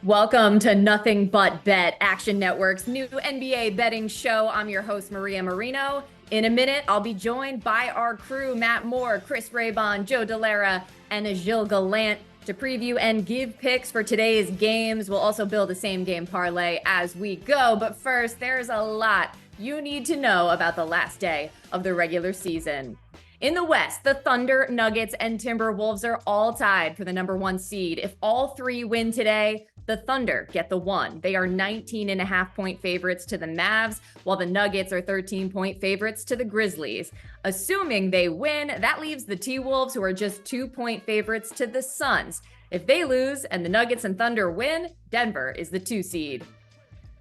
Welcome to Nothing But Bet, Action Network's new NBA betting show. I'm your host, Maria Marino. In a minute, I'll be joined by our crew, Matt Moore, Chris Raybon, Joe Dellera, and Gilles Gallant to preview and give picks for today's games. We'll also build a same game parlay as we go. But first, there's a lot you need to know about the last day of the regular season. In the West, the Thunder, Nuggets, and Timberwolves are all tied for the number one seed. If all three win today, the Thunder get the one. They are 19.5-point favorites to the Mavs, while the Nuggets are 13-point favorites to the Grizzlies. Assuming they win, that leaves the T-Wolves, who are just 2-point favorites to the Suns. If they lose and the Nuggets and Thunder win, Denver is the 2 seed.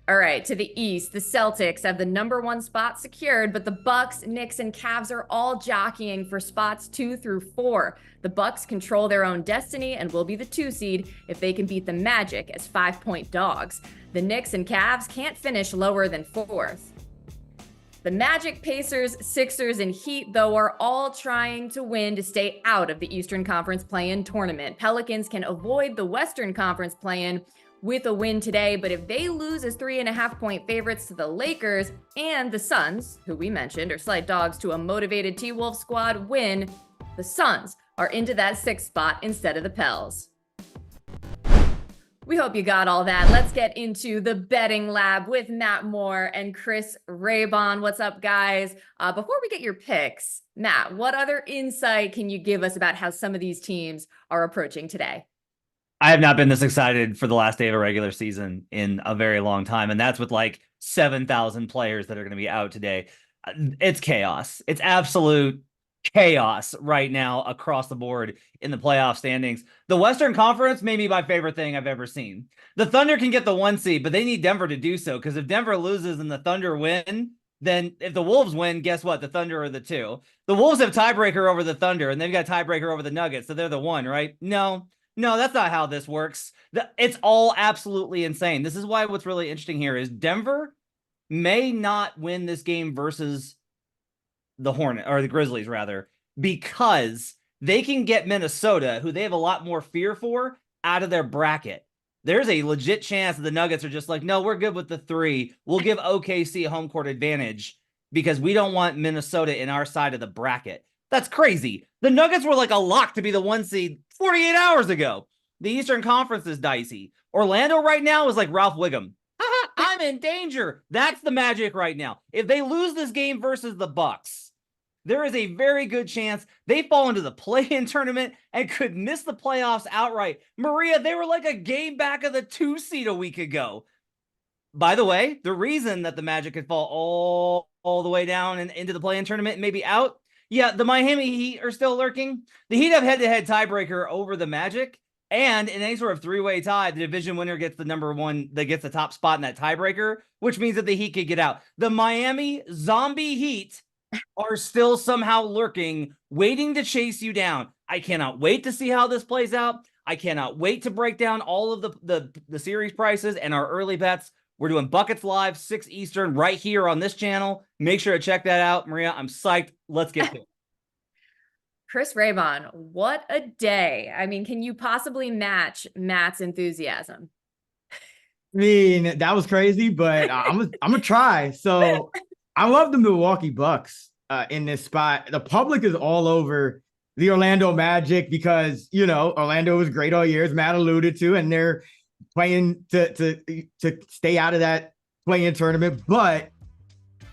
All right, to the East, the Celtics have the number one spot secured, but the Bucks, Knicks, and Cavs are all jockeying for spots 2 through 4. The Bucks control their own destiny and will be the 2 seed if they can beat the Magic as 5-point dogs. The Knicks and Cavs can't finish lower than 4th. The Magic, Pacers, Sixers, and Heat, though, are all trying to win to stay out of the Eastern Conference play-in tournament. Pelicans can avoid the Western Conference play-in with a win today, but if they lose as 3.5-point favorites to the Lakers and the Suns, who we mentioned are slight dogs to a motivated T-Wolf squad, win, the Suns are into that 6th spot instead of the Pels. We hope you got all that. Let's get into the betting lab with Matt Moore and Chris Raybon. What's up, guys? Before we get your picks, Matt, what other insight can you give us about how some of these teams are approaching today? I have not been this excited for the last day of a regular season in a very long time. And that's with like 7,000 players that are going to be out today. It's chaos. It's absolute chaos right now across the board in the playoff standings. The Western Conference may be my favorite thing I've ever seen. The Thunder can get the 1 seed, but they need Denver to do so, because if Denver loses and the Thunder win, then if the Wolves win, guess what? The Thunder are the 2. The Wolves have tiebreaker over the Thunder, and they've got tiebreaker over the Nuggets, so they're the 1, right? No, that's not how this works. It's all absolutely insane. This is why what's really interesting here is Denver may not win this game versus the Hornet, or the Grizzlies rather, because they can get Minnesota, who they have a lot more fear for, out of their bracket. There's a legit chance that the Nuggets are just like, no, we're good with the 3. We'll give OKC a home court advantage because we don't want Minnesota in our side of the bracket. That's crazy. The Nuggets were like a lock to be the 1 seed 48 hours ago. The Eastern Conference is dicey. Orlando right now is like Ralph Wiggum. I'm in danger. That's the Magic right now. If they lose this game versus the Bucks, there is a very good chance they fall into the play-in tournament and could miss the playoffs outright. Maria, they were like a game back of the 2 seed a week ago. By the way, the reason that the Magic could fall all the way down and into the play-in tournament and maybe out, yeah, the Miami Heat are still lurking. The Heat have head-to-head tiebreaker over the Magic, and in any sort of 3-way tie, the division winner gets the number 1 that gets the top spot in that tiebreaker, which means that the Heat could get out. The Miami Zombie Heat are still somehow lurking, waiting to chase you down. I cannot wait to see how this plays out. I cannot wait to break down all of the series prices and our early bets. We're doing Buckets Live, 6 Eastern, right here on this channel. Make sure to check that out. Maria, I'm psyched. Let's get to it. Chris Raybon, what a day. I mean, can you possibly match Matt's enthusiasm? I mean, that was crazy, but I'm gonna try. So I love the Milwaukee Bucks in this spot. The public is all over the Orlando Magic because, Orlando was great all year, as Matt alluded to, and they're playing to stay out of that play-in tournament. But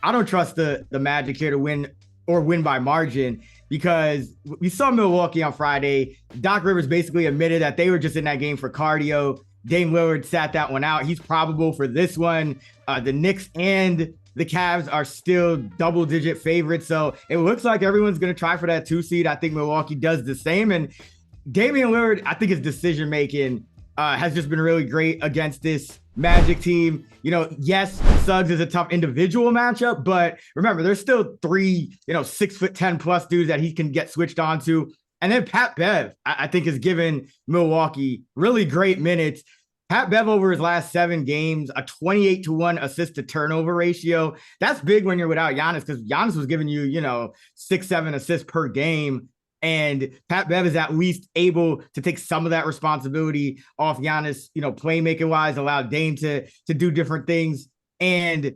I don't trust the Magic here to win by margin, because we saw Milwaukee on Friday. Doc Rivers basically admitted that they were just in that game for cardio. Dame Lillard sat that one out. He's probable for this one. The Knicks and the Cavs are still double-digit favorites, so it looks like everyone's going to try for that 2 seed. I think Milwaukee does the same, and Damian Lillard, I think his decision-making has just been really great against this Magic team. Yes, Suggs is a tough individual matchup, but remember, there's still 3, 6'10" plus dudes that he can get switched on to. And then Pat Bev, I think, has given Milwaukee really great minutes. Pat Bev over his last 7 games, a 28-1 assist to turnover ratio. That's big when you're without Giannis, because Giannis was giving you, 6-7 assists per game. And Pat Bev is at least able to take some of that responsibility off Giannis, playmaking wise, allow Dame to do different things. And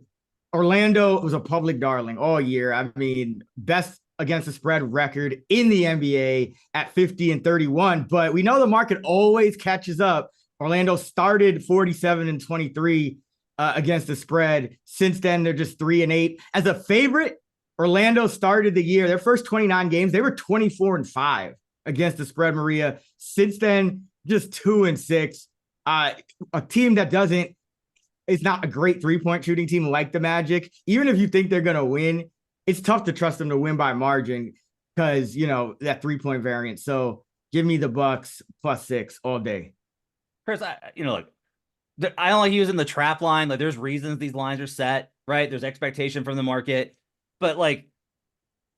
Orlando was a public darling all year. I mean, best against the spread record in the NBA at 50-31, but we know the market always catches up. Orlando started 47-23 against the spread. Since then, they're just 3-8. As a favorite, Orlando started the year, their first 29 games, they were 24-5 against the spread, Maria. Since then, just 2-6. A team that is not a great three-point shooting team like the Magic. Even if you think they're going to win, it's tough to trust them to win by margin because, that three-point variance. So give me the Bucks +6 all day. Chris, look, I don't like using the trap line. Like, there's reasons these lines are set, right? There's expectation from the market. But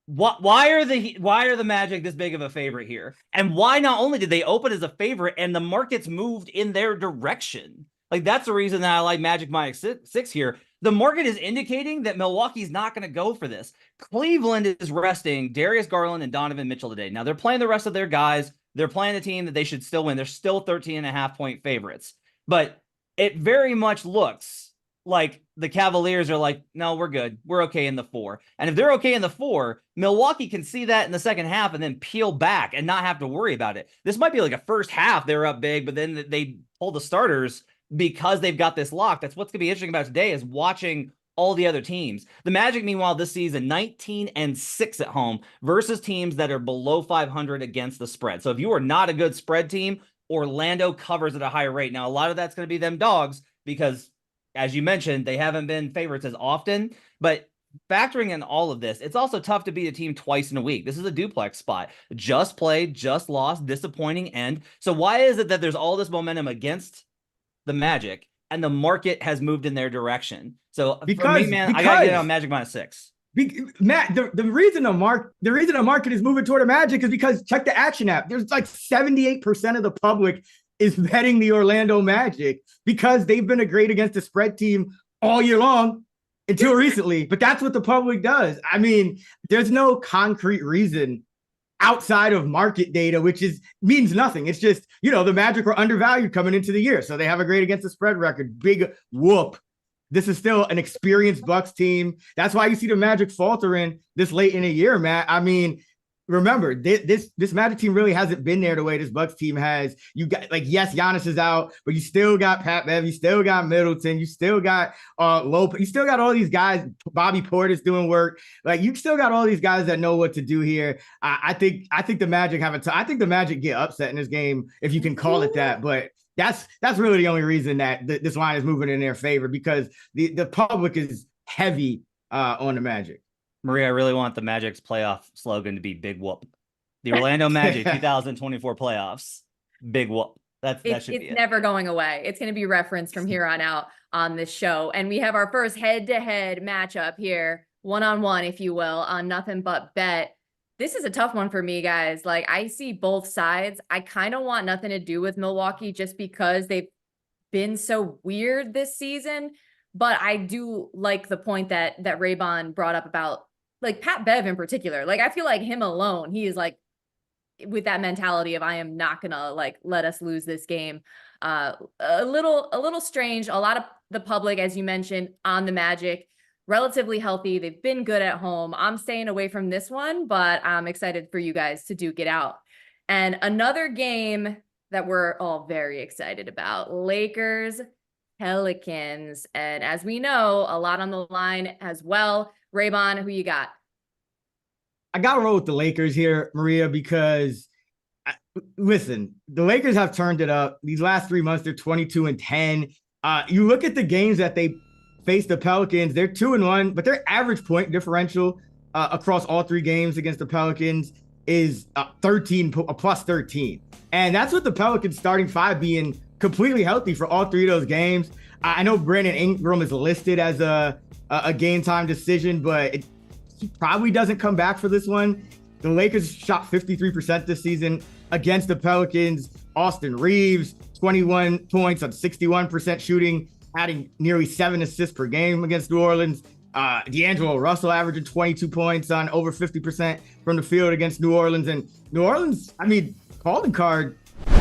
why are the Magic this big of a favorite here? And why not only did they open as a favorite and the markets moved in their direction? Like, that's the reason that I like Magic -6 here. The market is indicating that Milwaukee's not going to go for this. Cleveland is resting Darius Garland and Donovan Mitchell today. Now, they're playing the rest of their guys. They're playing a team that they should still win. They're still 13.5-point favorites. But it very much looks like the Cavaliers are like, no, we're good. We're okay in the 4. And if they're okay in the 4, Milwaukee can see that in the second half and then peel back and not have to worry about it. This might be like a first half they're up big, but then they pull the starters because they've got this lock. That's what's going to be interesting about today is watching all the other teams. The Magic, meanwhile, this season, 19-6 at home versus teams that are below 500 against the spread. So if you are not a good spread team, Orlando covers at a higher rate. Now, a lot of that's going to be them dogs because, as you mentioned, they haven't been favorites as often, but factoring in all of this, it's also tough to beat a team twice in a week. This is a duplex spot. Just played, just lost, disappointing end. So why is it that there's all this momentum against the Magic and the market has moved in their direction? So for me, man, I gotta get on Magic -6. Matt, the reason the market is moving toward the Magic is because check the action app. There's like 78% of the public is betting the Orlando Magic because they've been a great against the spread team all year long until recently. But that's what the public does. I mean, there's no concrete reason outside of market data, which means nothing. It's just, the Magic were undervalued coming into the year. So they have a great against the spread record. Big whoop. This is still an experienced Bucks team. That's why you see the Magic faltering this late in the year, Matt. I mean, remember, this Magic team really hasn't been there the way this Bucks team has. You got, yes, Giannis is out, but you still got Pat Bev, you still got Middleton, you still got Lopez, you still got all these guys. Bobby Portis doing work. Like, you still got all these guys that know what to do here. I think the Magic I think the Magic get upset in this game, if you can call it that. But that's really the only reason that this line is moving in their favor, because the public is heavy on the Magic. Maria, I really want the Magic's playoff slogan to be Big Whoop. The Orlando Magic 2024 playoffs. Big Whoop. That should be it. It's never going away. It's going to be referenced from here on out on this show. And we have our first head-to-head matchup here, one-on-one, if you will, on Nothing But Bet. This is a tough one for me, guys. Like, I see both sides. I kind of want nothing to do with Milwaukee just because they've been so weird this season. But I do like the point that Raybon brought up about, like, Pat Bev in particular. Like, I feel like him alone, he is like with that mentality of, I am not gonna let us lose this game. A little strange. A lot of the public, as you mentioned, on the Magic, relatively healthy. They've been good at home. I'm staying away from this one, but I'm excited for you guys to duke it out. And another game that we're all very excited about, Lakers, Pelicans. And as we know, a lot on the line as well. Raybon, who you got? I got to roll with the Lakers here, Maria, because listen, the Lakers have turned it up. These last 3 months, they're 22-10. You look at the games that they faced the Pelicans, they're 2-1, but their average point differential across all 3 games against the Pelicans is +13. And that's with the Pelicans starting 5 being completely healthy for all 3 of those games. I know Brandon Ingram is listed as a game time decision, but he probably doesn't come back for this one. The Lakers shot 53% this season against the Pelicans. Austin Reeves, 21 points on 61% shooting, adding nearly 7 assists per game against New Orleans. D'Angelo Russell averaging 22 points on over 50% from the field against New Orleans. And New Orleans, I mean, calling card,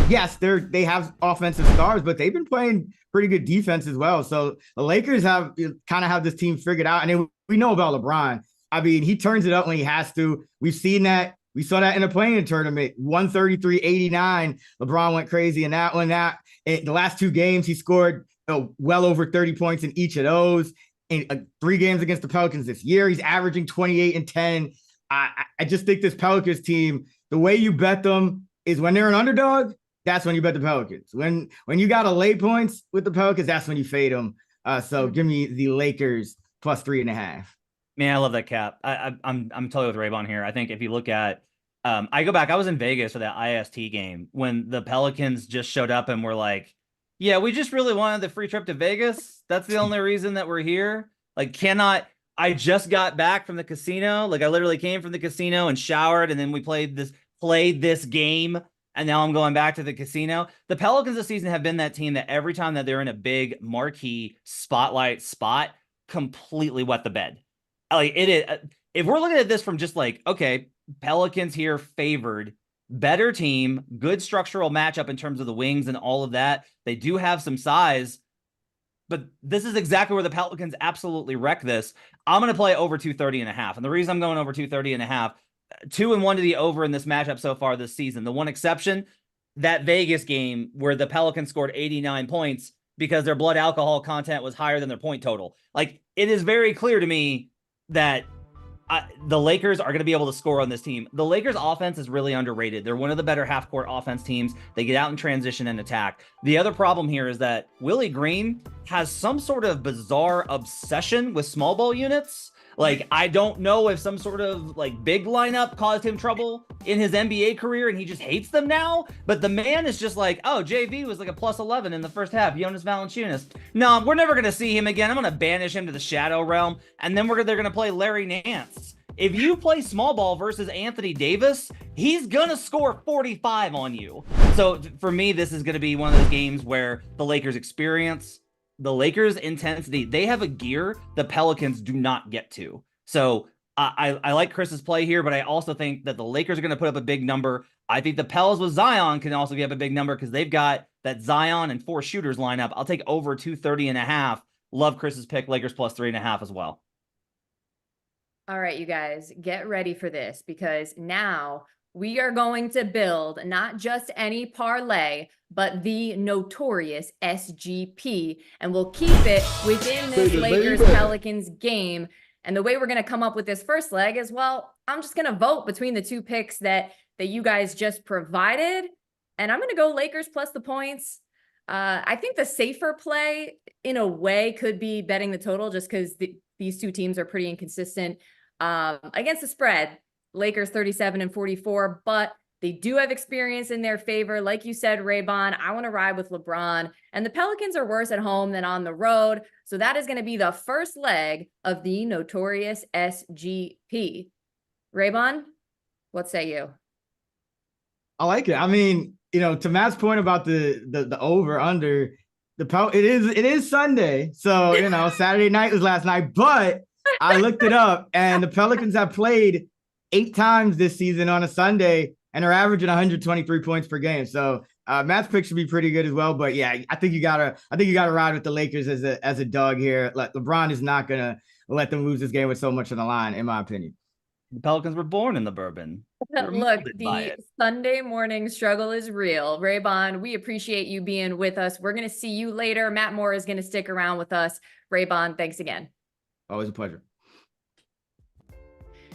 yes, they have offensive stars, but they've been playing pretty good defense as well. So the Lakers kind of have this team figured out. And then we know about LeBron. I mean, he turns it up when he has to. We've seen that. We saw that in the play-in tournament, 133-89. LeBron went crazy in that one. In the last 2 games, he scored well over 30 points in each of those. In 3 games against the Pelicans this year, he's averaging 28 and 10. I just think this Pelicans team, the way you bet them is when they're an underdog, that's when you bet the Pelicans. When you got to lay points with the Pelicans, that's when you fade them. So give me the Lakers plus 3.5. Man, I love that cap. I'm totally with Raybon here. I think if you look at, I go back, I was in Vegas for that IST game when the Pelicans just showed up and were like, yeah, we just really wanted the free trip to Vegas. That's the only reason that we're here. Like, I just got back from the casino. Like, I literally came from the casino and showered, and then we played this game, and now I'm going back to the casino. The Pelicans this season have been that team that every time that they're in a big marquee spotlight spot, completely wet the bed. Like, it is. If we're looking at this from just like, okay, Pelicans here favored, better team, good structural matchup in terms of the wings and all of that. They do have some size, but this is exactly where the Pelicans absolutely wreck this. I'm going to play over 230.5. And the reason I'm going over 230.5, 2-1 to the over in this matchup so far this season. The one exception, that Vegas game where the Pelicans scored 89 points because their blood alcohol content was higher than their point total. Like, it is very clear to me that the Lakers are going to be able to score on this team. The Lakers offense is really underrated. They're one of the better half-court offense teams. They get out in transition and attack. The other problem here is that Willie Green has some sort of bizarre obsession with small ball units. Like, I don't know if some sort of like big lineup caused him trouble in his NBA career and he just hates them now, but the man is just like, oh, JV was like a plus 11 in the first half, Jonas Valanciunas. No, we're never going to see him again. I'm going to banish him to the shadow realm, and then they're going to play Larry Nance. If you play small ball versus Anthony Davis, he's going to score 45 on you. So for me, this is going to be one of those games where the Lakers experience, the Lakers intensity, they have a gear the Pelicans do not get to. So I like Chris's play here, but I also think that the Lakers are going to put up a big number. I think the Pels with Zion can also give a big number because they've got that Zion and 4 shooters lineup. I'll take over 230.5. Love Chris's pick, Lakers plus 3.5 as well. All right, you guys, get ready for this because now we are going to build not just any parlay, but the notorious SGP, and we'll keep it within this Lakers-Pelicans game. And the way we're going to come up with this first leg is, well, I'm just going to vote between the 2 picks that you guys just provided, and I'm going to go Lakers plus the points. I think the safer play, in a way, could be betting the total just because these 2 teams are pretty inconsistent against the spread. Lakers 37 and 44, but they do have experience in their favor. Like you said, Raybon, I want to ride with LeBron, and the Pelicans are worse at home than on the road. So that is going to be the first leg of the notorious SGP. Raybon, what say you? I like it. I mean, to Matt's point about the over under, it is Sunday. So, Saturday night was last night, but I looked it up and the Pelicans have played 8 times this season on a Sunday and are averaging 123 points per game. So Matt's pick should be pretty good as well. But yeah, I think you gotta ride with the Lakers as a dog here. Like, LeBron is not gonna let them lose this game with so much on the line, in my opinion. The Pelicans were born in the bourbon. Look, the Sunday morning struggle is real. Raybon, we appreciate you being with us. We're gonna see you later. Matt Moore is gonna stick around with us. Raybon, thanks again. Always a pleasure.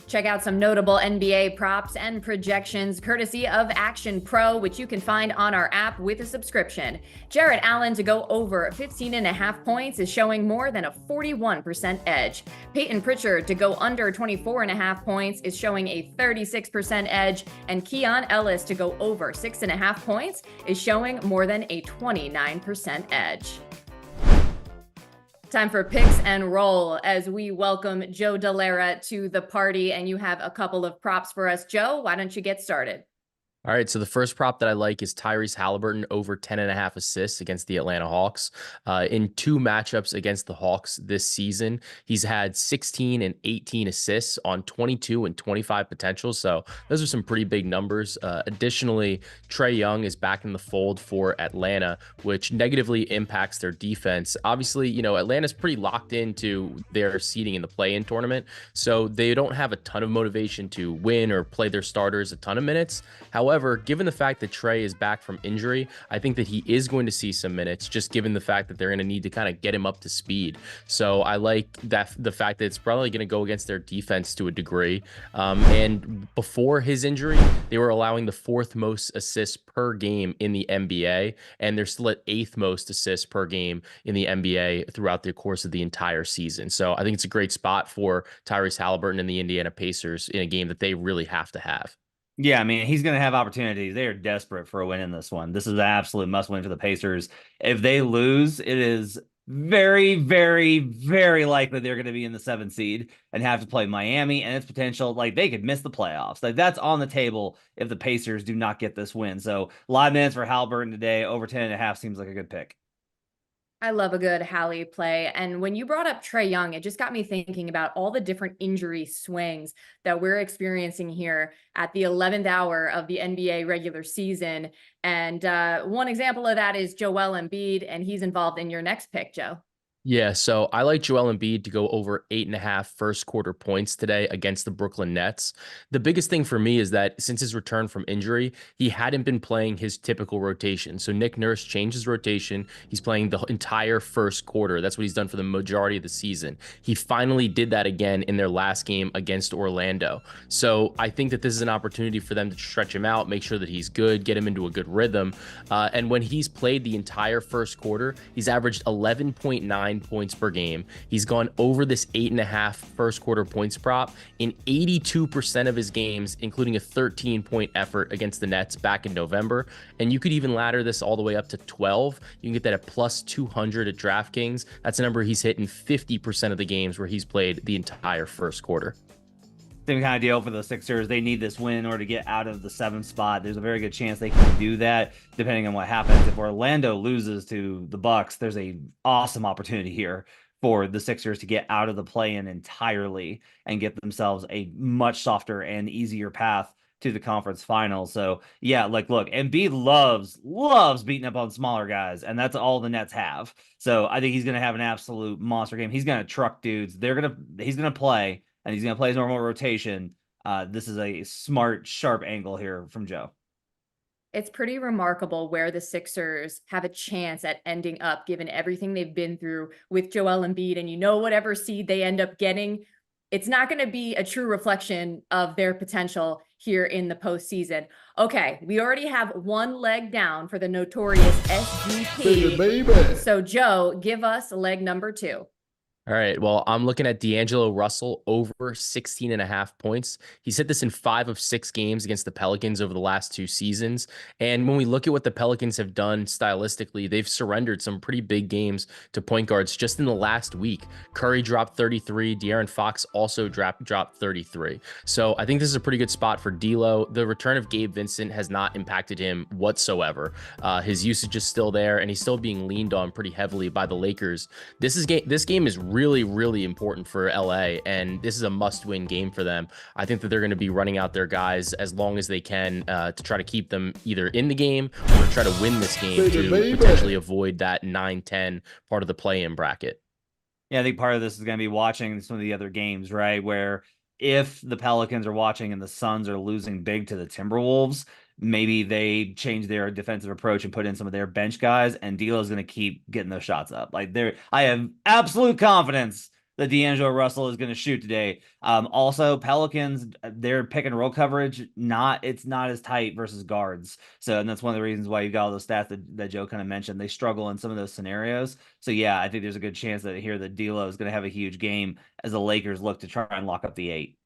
Check out some notable NBA props and projections courtesy of Action Pro, which you can find on our app with a subscription. Jarrett Allen to go over 15.5 points is showing more than a 41% edge. Peyton Pritchard to go under 24.5 points is showing a 36% edge. And Keon Ellis to go over 6.5 points is showing more than a 29% edge. Time for picks and roll as we welcome Joe Dellera to the party, and you have a couple of props for us. Joe, why don't you get started? All right, so the first prop that I like is Tyrese Halliburton over 10.5 assists against the Atlanta Hawks. In 2 matchups against the Hawks this season, he's had 16 and 18 assists on 22 and 25 potential. So those are some pretty big numbers. Additionally, Trae Young is back in the fold for Atlanta, which negatively impacts their defense. Obviously, you know, Atlanta's pretty locked into their seeding in the play-in tournament, so they don't have a ton of motivation to win or play their starters a ton of minutes. However, given the fact that Trae is back from injury, I think that he is going to see some minutes, just given the fact that they're going to need to kind of get him up to speed. So I like that the fact that it's probably going to go against their defense to a degree. And before his injury, they were allowing the 4th most assists per game in the NBA, and they're still at 8th most assists per game in the NBA throughout the course of the entire season. So I think it's a great spot for Tyrese Halliburton and the Indiana Pacers in a game that they really have to have. Yeah, I mean, he's going to have opportunities. They are desperate for a win in this one. This is an absolute must win for the Pacers. If they lose, it is very, very, very likely they're going to be in the 7th seed and have to play Miami and its potential. Like, they could miss the playoffs. Like, that's on the table if the Pacers do not get this win. So, a lot of minutes for Halliburton today. Over 10.5 seems like a good pick. I love a good Hallie play. And when you brought up Trae Young, it just got me thinking about all the different injury swings that we're experiencing here at the 11th hour of the NBA regular season. And one example of that is Joel Embiid, and he's involved in your next pick, Joe. Yeah, so I like Joel Embiid to go over 8.5 first quarter points today against the Brooklyn Nets. The biggest thing for me is that since his return from injury, he hadn't been playing his typical rotation. So Nick Nurse changed his rotation. He's playing the entire first quarter. That's what he's done for the majority of the season. He finally did that again in their last game against Orlando. So I think that this is an opportunity for them to stretch him out, make sure that he's good, get him into a good rhythm. And when he's played the entire first quarter, he's averaged 11.9 points per game. He's gone over this 8.5 first quarter points prop in 82% of his games, including a 13-point effort against the Nets back in November. And you could even ladder this all the way up to 12. You can get that at plus 200 at DraftKings. That's a number he's hit in 50% of the games where he's played the entire first quarter. Same kind of deal for the Sixers. They need this win in order to get out of the 7th spot. There's a very good chance they can do that, depending on what happens. If Orlando loses to the Bucks, there's a awesome opportunity here for the Sixers to get out of the play-in entirely and get themselves a much softer and easier path to the conference finals. So yeah, like, look, Embiid loves beating up on smaller guys, and that's all the Nets have. So I think he's going to have an absolute monster game. He's going to truck dudes. He's going to play. And he's going to play his normal rotation. This is a smart, sharp angle here from Joe. It's pretty remarkable where the Sixers have a chance at ending up, given everything they've been through with Joel Embiid. And whatever seed they end up getting, it's not going to be a true reflection of their potential here in the postseason. Okay, we already have one leg down for the notorious SGP. Baby. So Joe, give us leg number 2. All right, well, I'm looking at D'Angelo Russell over 16.5 points. He's hit this in 5 of 6 games against the Pelicans over the last 2 seasons. And when we look at what the Pelicans have done stylistically, they've surrendered some pretty big games to point guards just in the last week. Curry dropped 33. De'Aaron Fox also dropped 33. So I think this is a pretty good spot for D'Lo. The return of Gabe Vincent has not impacted him whatsoever. His usage is still there, and he's still being leaned on pretty heavily by the Lakers. This game is really, really important for LA, and this is a must-win game for them. I think that they're going to be running out their guys as long as they can to try to keep them either in the game or try to win this game to potentially avoid that 9-10 part of the play-in bracket. Yeah, I think part of this is going to be watching some of the other games, right? Where if the Pelicans are watching and the Suns are losing big to the Timberwolves, maybe they change their defensive approach and put in some of their bench guys, and D'Lo is going to keep getting those shots up. I have absolute confidence that D'Angelo Russell is going to shoot today. Also, Pelicans, their pick and roll coverage, it's not as tight versus guards. So, and that's one of the reasons why you got all those stats that Joe kind of mentioned. They struggle in some of those scenarios. So yeah, I think there's a good chance that D'Lo is going to have a huge game as the Lakers look to try and lock up the 8.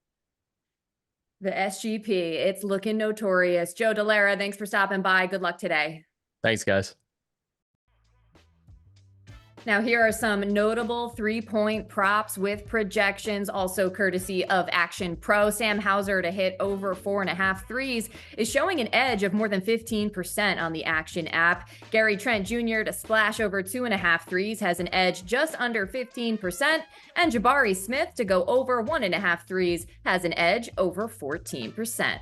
The SGP, it's looking notorious. Joe Dellera, thanks for stopping by. Good luck today. Thanks, guys. Now, here are some notable 3-point props with projections, also courtesy of Action Pro. Sam Hauser to hit over 4.5 threes is showing an edge of more than 15% on the Action app. Gary Trent Jr. to splash over 2.5 threes has an edge just under 15%. And Jabari Smith to go over 1.5 threes has an edge over 14%.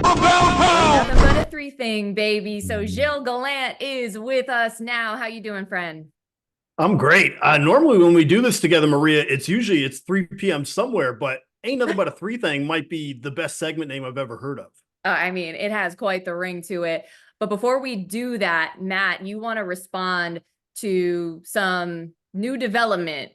Nothing but a 3 thing, baby. So Gilles Gallant is with us now. How you doing, friend? I'm great. Normally when we do this together, Maria, it's 3 p.m. somewhere, but Ain't Nothing But a 3 Thing might be the best segment name I've ever heard of. I mean, it has quite the ring to it. But before we do that, Matt, you want to respond to some new development.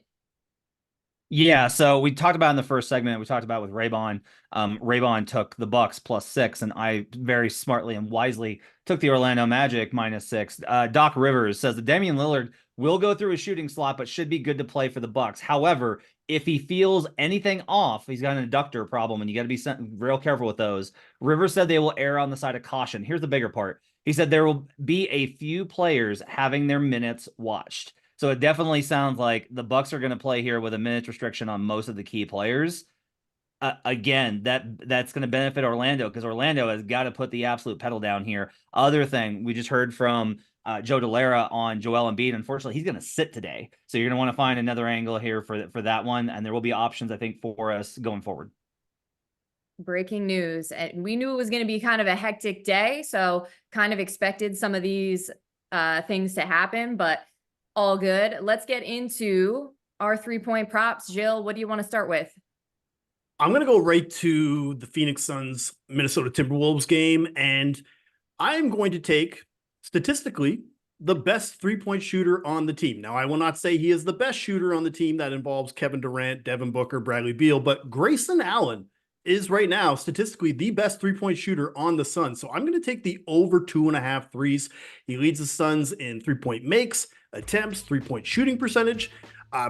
Yeah, so we talked about in the first segment, we talked about with Raybon. Raybon took the Bucks +6, and I very smartly and wisely took the Orlando Magic -6. Doc Rivers says that Damian Lillard will go through a shooting slot, but should be good to play for the Bucks. However, if he feels anything off, he's got an adductor problem, and you got to be real careful with those. Rivers said they will err on the side of caution. Here's the bigger part. He said there will be a few players having their minutes watched. So it definitely sounds like the Bucks are going to play here with a minutes restriction on most of the key players. Again, that's going to benefit Orlando because Orlando has got to put the absolute pedal down here. Other thing, we just heard from Joe Dellera on Joel Embiid. Unfortunately, he's going to sit today. So you're going to want to find another angle here for that one. And there will be options, I think, for us going forward. Breaking news. And we knew it was going to be kind of a hectic day. So kind of expected some of these things to happen, but all good. Let's get into our 3-point props. Gilles, what do you want to start with? I'm going to go right to the Phoenix Suns Minnesota Timberwolves game, and I'm going to take, statistically, the best 3-point shooter on the team. Now, I will not say he is the best shooter on the team. That involves Kevin Durant, Devin Booker, Bradley Beal, but Grayson Allen is right now statistically the best 3-point shooter on the Suns. So I'm going to take the over 2.5 threes. He leads the Suns in 3-point makes, attempts, 3-point shooting percentage.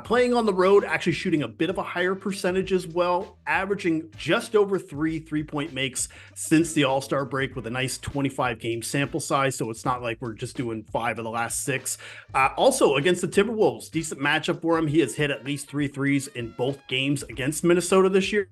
Playing on the road, actually shooting a bit of a higher percentage as well, averaging just over 3-point makes since the All-Star break with a nice 25-game sample size, so it's not like we're just doing 5 of the last 6. Also, against the Timberwolves, decent matchup for him. He has hit at least 3 threes in both games against Minnesota this year.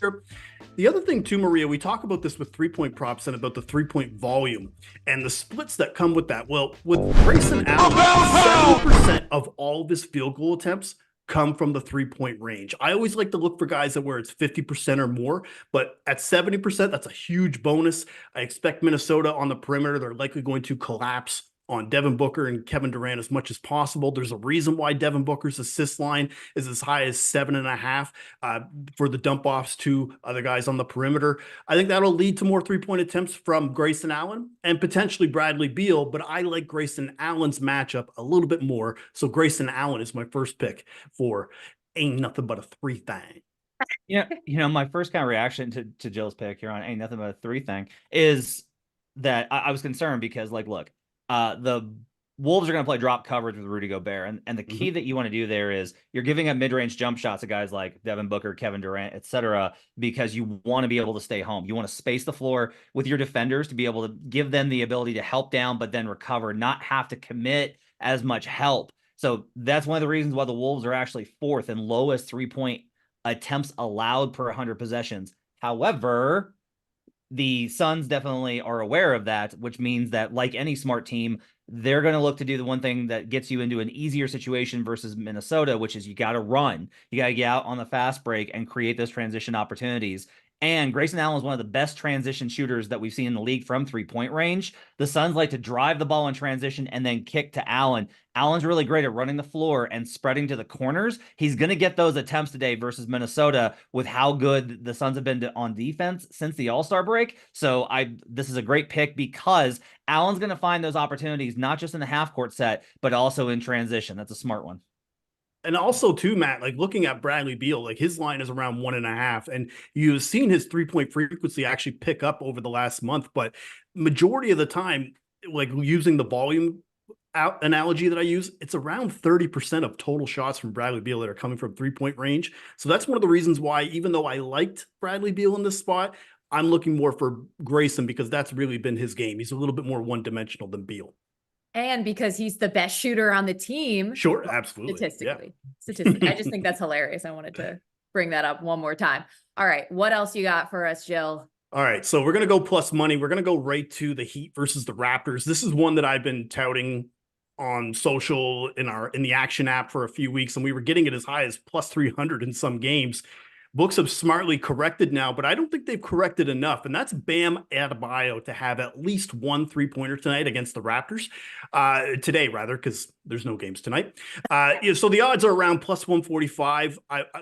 The other thing too, Maria, we talk about this with 3-point props and about the 3-point volume and the splits that come with that. Well, with Grayson Allen, 70% of all of his field goal attempts come from the 3-point range. I always like to look for guys that where it's 50% or more, but at 70%, that's a huge bonus. I expect Minnesota on the perimeter, they're likely going to collapse on Devin Booker and Kevin Durant as much as possible. There's a reason why Devin Booker's assist line is as high as 7.5 for the dump offs to other guys on the perimeter. I think that'll lead to more 3-point attempts from Grayson Allen and potentially Bradley Beal, but I like Grayson Allen's matchup a little bit more. So Grayson Allen is my first pick for Ain't Nothing But a 3 Thing. Yeah, my first kind of reaction to Jill's pick here on Ain't Nothing But a 3 Thing is that I was concerned because, like, look, the Wolves are going to play drop coverage with Rudy Gobert. And the key that you want to do there is you're giving up mid-range jump shots to guys like Devin Booker, Kevin Durant, etc., because you want to be able to stay home. You want to space the floor with your defenders to be able to give them the ability to help down, but then recover, not have to commit as much help. So that's one of the reasons why the Wolves are actually 4th and lowest 3-point attempts allowed per 100 possessions. However, the Suns definitely are aware of that, which means that, like any smart team, they're going to look to do the one thing that gets you into an easier situation versus Minnesota, which is you got to run. You got to get out on the fast break and create those transition opportunities. And Grayson Allen is one of the best transition shooters that we've seen in the league from 3-point range. The Suns like to drive the ball in transition and then kick to Allen. Allen's really great at running the floor and spreading to the corners. He's going to get those attempts today versus Minnesota with how good the Suns have been on defense since the All-Star break. So this is a great pick because Allen's going to find those opportunities, not just in the half-court set, but also in transition. That's a smart one. And also too, Matt, like looking at Bradley Beal, like his line is around 1.5, and you've seen his 3-point frequency actually pick up over the last month. But majority of the time, like using the volume analogy that I use, it's around 30% of total shots from Bradley Beal that are coming from 3-point range. So that's one of the reasons why, even though I liked Bradley Beal in this spot, I'm looking more for Grayson because that's really been his game. He's a little bit more one-dimensional than Beal. And because he's the best shooter on the team. Sure, absolutely. Statistically. I just think that's hilarious. I wanted to bring that up one more time. All right. What else you got for us, Jill? All right. So we're going to go plus money. We're going to go right to the Heat versus the Raptors. This is one that I've been touting on social in the Action app for a few weeks, and we were getting it as high as plus 300 in some games. Books have smartly corrected now, but I don't think they've corrected enough. And that's Bam Adebayo to have at least one 3-pointer tonight against the Raptors. Today, rather, because there's no games tonight. So the odds are around plus 145.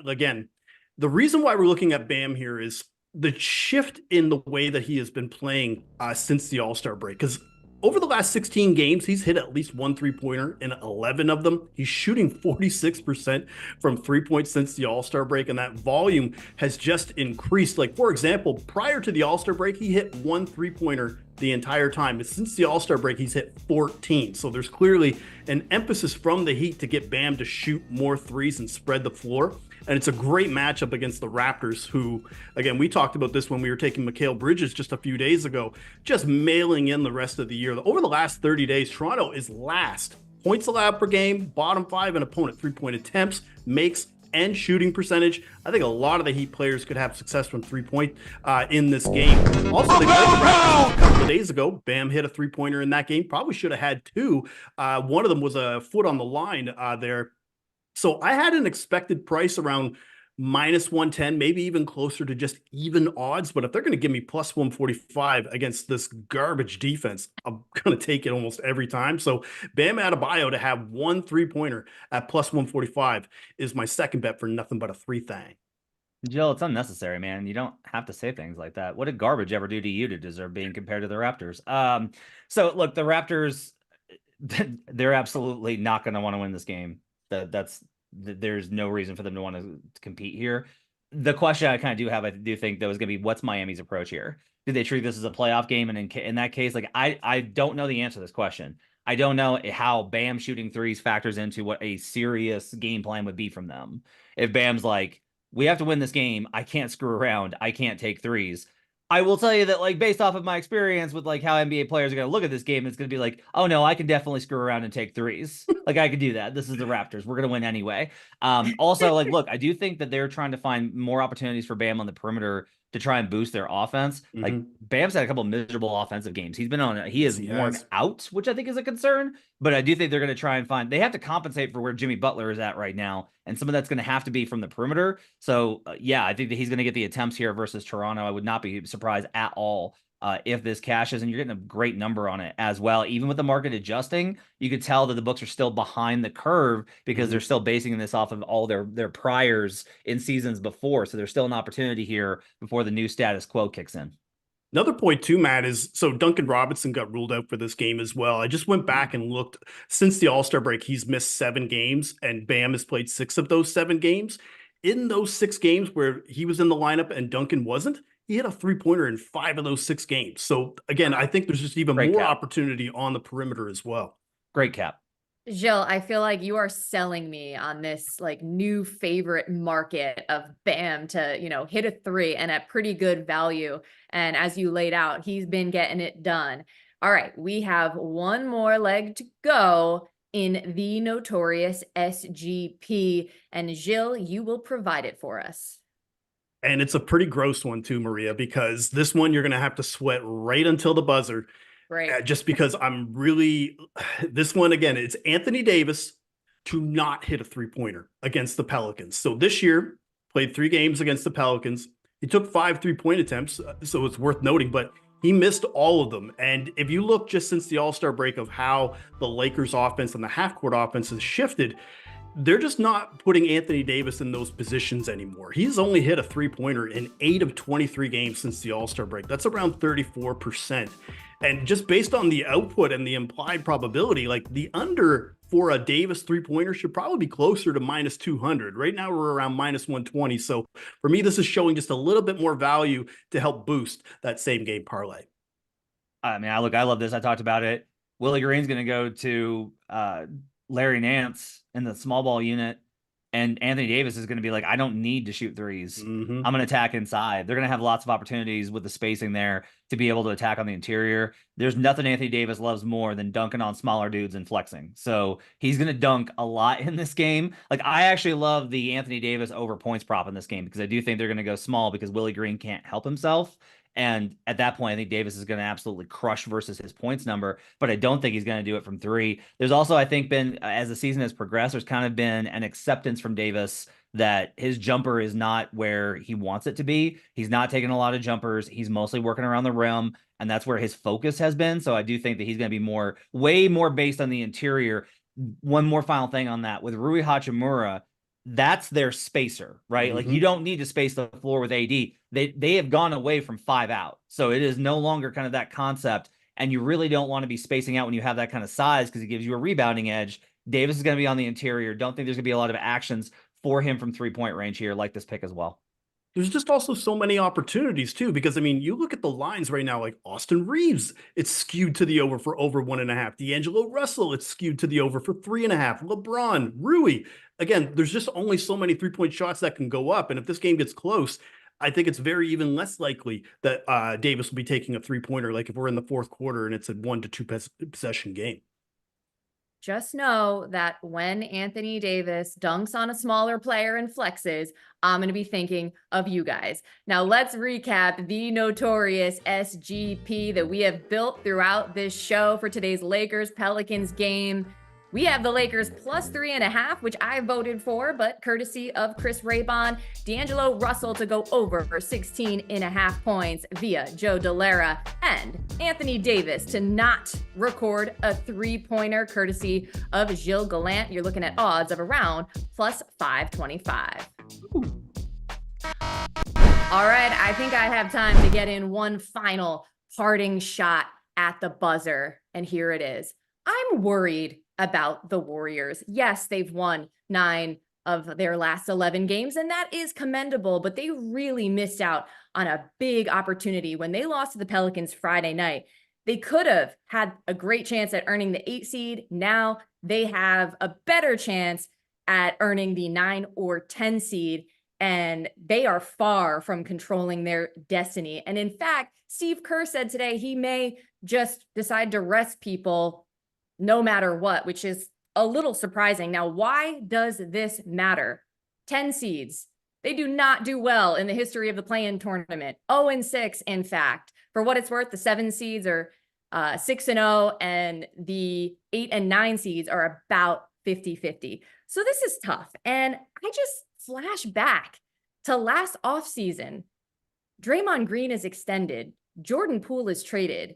Again, the reason why we're looking at Bam here is the shift in the way that he has been playing since the All-Star break. Because over the last 16 games, he's hit at least one 3-pointer in 11 of them. He's shooting 46% from 3-point since the All-Star break, and that volume has just increased. Like, for example, prior to the All-Star break, he hit one 3-pointer the entire time. But since the All-Star break, he's hit 14. So there's clearly an emphasis from the Heat to get Bam to shoot more threes and spread the floor. And it's a great matchup against the Raptors, who, again, we talked about this when we were taking Mikal Bridges just a few days ago, just mailing in the rest of the year. Over the last 30 days, Toronto is last. Points allowed per game, bottom 5 in opponent 3-point attempts, makes, and shooting percentage. I think a lot of the Heat players could have success from 3-point in this game. Also, they played the Raptors a couple of days ago. Bam hit a 3-pointer in that game. Probably should have had two. One of them was a foot on the line there. So I had an expected price around minus 110, maybe even closer to just even odds. But if they're going to give me plus 145 against this garbage defense, I'm going to take it almost every time. So Bam Adebayo to have one 3-pointer at plus 145 is my second bet for nothing but a 3-thang. Jill, it's unnecessary, man. You don't have to say things like that. What did garbage ever do to you to deserve being compared to the Raptors? So look, the Raptors, they're absolutely not going to want to win this game. There's no reason for them to want to compete here. The question I kind of do have, I do think, though, is going to be what's Miami's approach here? Do they treat this as a playoff game? And in that case, like I don't know the answer to this question. I don't know how Bam shooting threes factors into what a serious game plan would be from them. If Bam's like, we have to win this game, I can't screw around, I can't take threes. I will tell you that, like, based off of my experience with like how NBA players are going to look at this game, it's going to be like, oh no, I can definitely screw around and take threes. Like, I could do that. This is the Raptors. We're going to win anyway. Also, like, look, I do think that they're trying to find more opportunities for Bam on the perimeter to try and boost their offense. Mm-hmm. Like, Bam's had a couple of miserable offensive games. He is worn out, which I think is a concern. But I do think they're going to try and they have to compensate for where Jimmy Butler is at right now. And some of that's going to have to be from the perimeter. So, yeah, I think that he's going to get the attempts here versus Toronto. I would not be surprised at all if this cashes, and you're getting a great number on it as well. Even with the market adjusting, you could tell that the books are still behind the curve because they're still basing this off of all their priors in seasons before. So there's still an opportunity here before the new status quo kicks in. Another point too, Matt, is so Duncan Robinson got ruled out for this game as well. I just went back and looked. Since the All-Star break, he's missed 7 games, and Bam has played 6 of those 7 games. In those 6 games where he was in the lineup and Duncan wasn't, he hit a 3-pointer in 5 of those 6 games. So again, I think there's just even more opportunity on the perimeter as well. Great cap. Jill, I feel like you are selling me on this like new favorite market of Bam to, hit a 3 and at pretty good value. And as you laid out, he's been getting it done. All right, we have one more leg to go in the notorious SGP. And Gilles, you will provide it for us. And it's a pretty gross one too, Maria, because this one you're going to have to sweat right until the buzzer. Right. Just because this one, again, it's Anthony Davis to not hit a 3-pointer against the Pelicans. So this year, played 3 games against the Pelicans. He took 5 3-point attempts, so it's worth noting, but he missed all of them. And if you look just since the All-Star break of how the Lakers offense and the half-court offense has shifted, they're just not putting Anthony Davis in those positions anymore. He's only hit a 3-pointer in 8 of 23 games since the All-Star break. That's around 34%. And just based on the output and the implied probability, like the under for a Davis 3-pointer should probably be closer to minus 200. Right now we're around minus 120. So for me, this is showing just a little bit more value to help boost that same game parlay. I mean, I love this. I talked about it. Willie Green's going to go to Larry Nance in the small ball unit. And Anthony Davis is going to be like, I don't need to shoot threes. Mhm. I'm going to attack inside. They're going to have lots of opportunities with the spacing there to be able to attack on the interior. There's nothing Anthony Davis loves more than dunking on smaller dudes and flexing. So he's going to dunk a lot in this game. Like, I actually love the Anthony Davis over points prop in this game because I do think they're going to go small because Willie Green can't help himself. And at that point, I think Davis is going to absolutely crush versus his points number, but I don't think he's going to do it from three. There's also, I think, been, as the season has progressed, there's kind of been an acceptance from Davis that his jumper is not where he wants it to be. He's not taking a lot of jumpers. He's mostly working around the rim, and that's where his focus has been. So I do think that he's going to be way more based on the interior. One more final thing on that. With Rui Hachimura, that's their spacer, right? Mm-hmm. Like, you don't need to space the floor with AD. They have gone away from 5 out. So it is no longer kind of that concept. And you really don't want to be spacing out when you have that kind of size because it gives you a rebounding edge. Davis is going to be on the interior. Don't think there's going to be a lot of actions for him from 3-point range here, like this pick as well. There's just also so many opportunities too, because I mean, you look at the lines right now, like Austin Reeves, it's skewed to the over for over 1.5. D'Angelo Russell, it's skewed to the over for 3.5. LeBron, Rui. Again, there's just only so many 3-point shots that can go up. And if this game gets close, I think it's very even less likely that Davis will be taking a 3-pointer. Like if we're in the fourth quarter and it's a 1 to 2 possession game. Just know that when Anthony Davis dunks on a smaller player and flexes, I'm going to be thinking of you guys. Now let's recap the notorious SGP that we have built throughout this show for today's Lakers-Pelicans game. We have the Lakers plus 3.5, which I voted for, but courtesy of Chris Raybon, D'Angelo Russell to go over 16.5 points via Joe Dellera, and Anthony Davis to not record a 3-pointer courtesy of Gilles Gallant. You're looking at odds of around plus 525. All right, I think I have time to get in one final parting shot at the buzzer, and here it is. I'm worried about the Warriors. Yes, they've won 9 of their last 11 games, and that is commendable, but they really missed out on a big opportunity when they lost to the Pelicans Friday night. They could have had a great chance at earning the 8 seed. Now they have a better chance at earning the 9 or 10 seed, and they are far from controlling their destiny. And in fact, Steve Kerr said today he may just decide to rest people no matter what, which is a little surprising. Now, why does this matter? 10 seeds. They do not do well in the history of the play-in tournament. 0-6, in fact. For what it's worth, the 7 seeds are 6-0, and the 8 and 9 seeds are about 50-50. So this is tough. And I just flash back to last offseason. Draymond Green is extended. Jordan Poole is traded.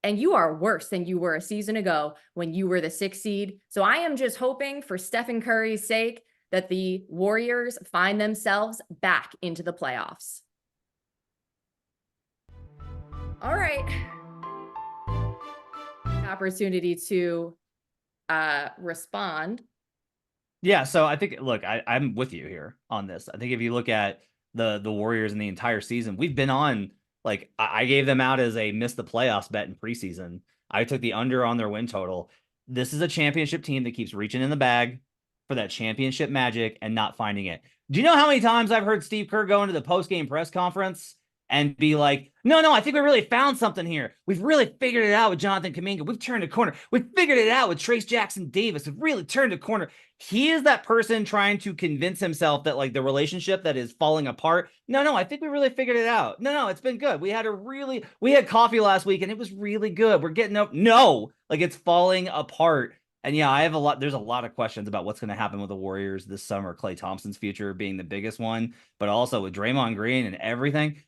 And you are worse than you were a season ago when you were the 6th seed. So I am just hoping for Stephen Curry's sake that the Warriors find themselves back into the playoffs. All right. Opportunity to respond. Yeah, so I think, look, I'm with you here on this. I think if you look at the Warriors in the entire season, we've been on, like, I gave them out as a miss the playoffs bet in preseason. I took the under on their win total. This is a championship team that keeps reaching in the bag for that championship magic and not finding it. Do you know how many times I've heard Steve Kerr go into the post-game press conference and be like, no, I think we really found something here. We've really figured it out with Jonathan Kuminga. We've turned a corner. We've figured it out with Trace Jackson Davis. We've really turned a corner. He is that person trying to convince himself that, like, the relationship that is falling apart. No, I think we really figured it out. No, it's been good. We had coffee last week and it was really good. We're getting up. No, like, it's falling apart. And yeah, there's a lot of questions about what's going to happen with the Warriors this summer. Klay Thompson's future being the biggest one, but also with Draymond Green and everything,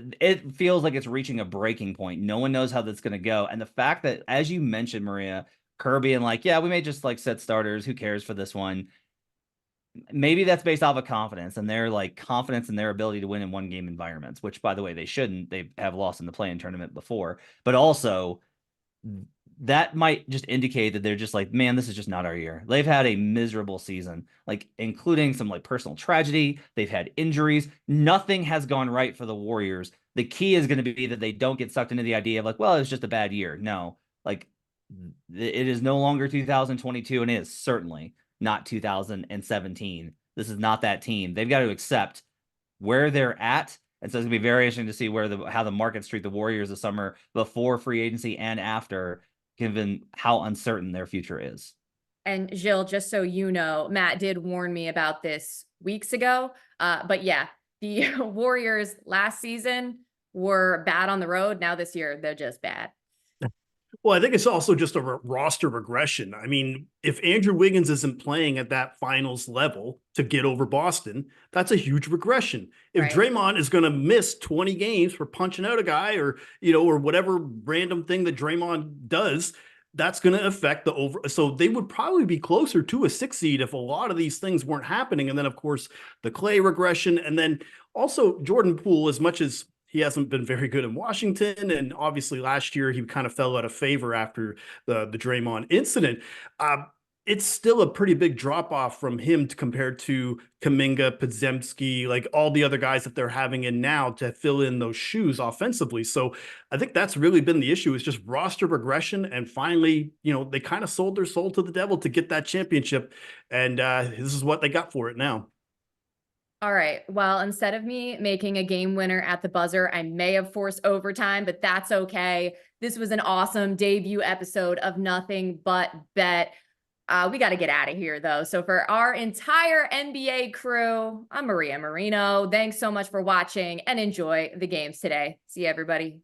it feels like it's reaching a breaking point. No one knows how that's going to go. And the fact that, as you mentioned, Maria, Kerr being like, yeah, we may just, like, set starters. Who cares for this one? Maybe that's based off of confidence and their, like, confidence in their ability to win in one-game environments, which, by the way, they shouldn't. They have lost in the play-in tournament before, but also that might just indicate that they're just like, man, this is just not our year. They've had a miserable season, like, including some, like, personal tragedy. They've had injuries. Nothing has gone right for the Warriors. The key is going to be that they don't get sucked into the idea of, like, well, it's just a bad year. No, like, it is no longer 2022, and it is certainly not 2017. This is not that team. They've got to accept where they're at. And so it's gonna be very interesting to see how the markets treat the Warriors this summer, before free agency and after, given how uncertain their future is. And Gilles, just so you know, Matt did warn me about this weeks ago. But yeah, the Warriors last season were bad on the road. Now this year, they're just bad. Well, I think it's also just a roster regression. I mean, if Andrew Wiggins isn't playing at that finals level to get over Boston, that's a huge regression. If Right. Draymond is going to miss 20 games for punching out a guy, or, you know, or whatever random thing that Draymond does, that's going to affect the over. So they would probably be closer to a 6 seed if a lot of these things weren't happening. And then, of course, the Clay regression. And then also Jordan Poole, as much as he hasn't been very good in Washington, and obviously last year he kind of fell out of favor after the Draymond incident. It's still a pretty big drop off from him compared to Kuminga, Podziemski, like all the other guys that they're having in now to fill in those shoes offensively. So I think that's really been the issue, is just roster regression. And finally, you know, they kind of sold their soul to the devil to get that championship. And this is what they got for it now. All right. Well, instead of me making a game winner at the buzzer, I may have forced overtime, but that's okay. This was an awesome debut episode of Nothing But Bet. We got to get out of here, though. So for our entire NBA crew, I'm Maria Marino. Thanks so much for watching, and enjoy the games today. See you, everybody.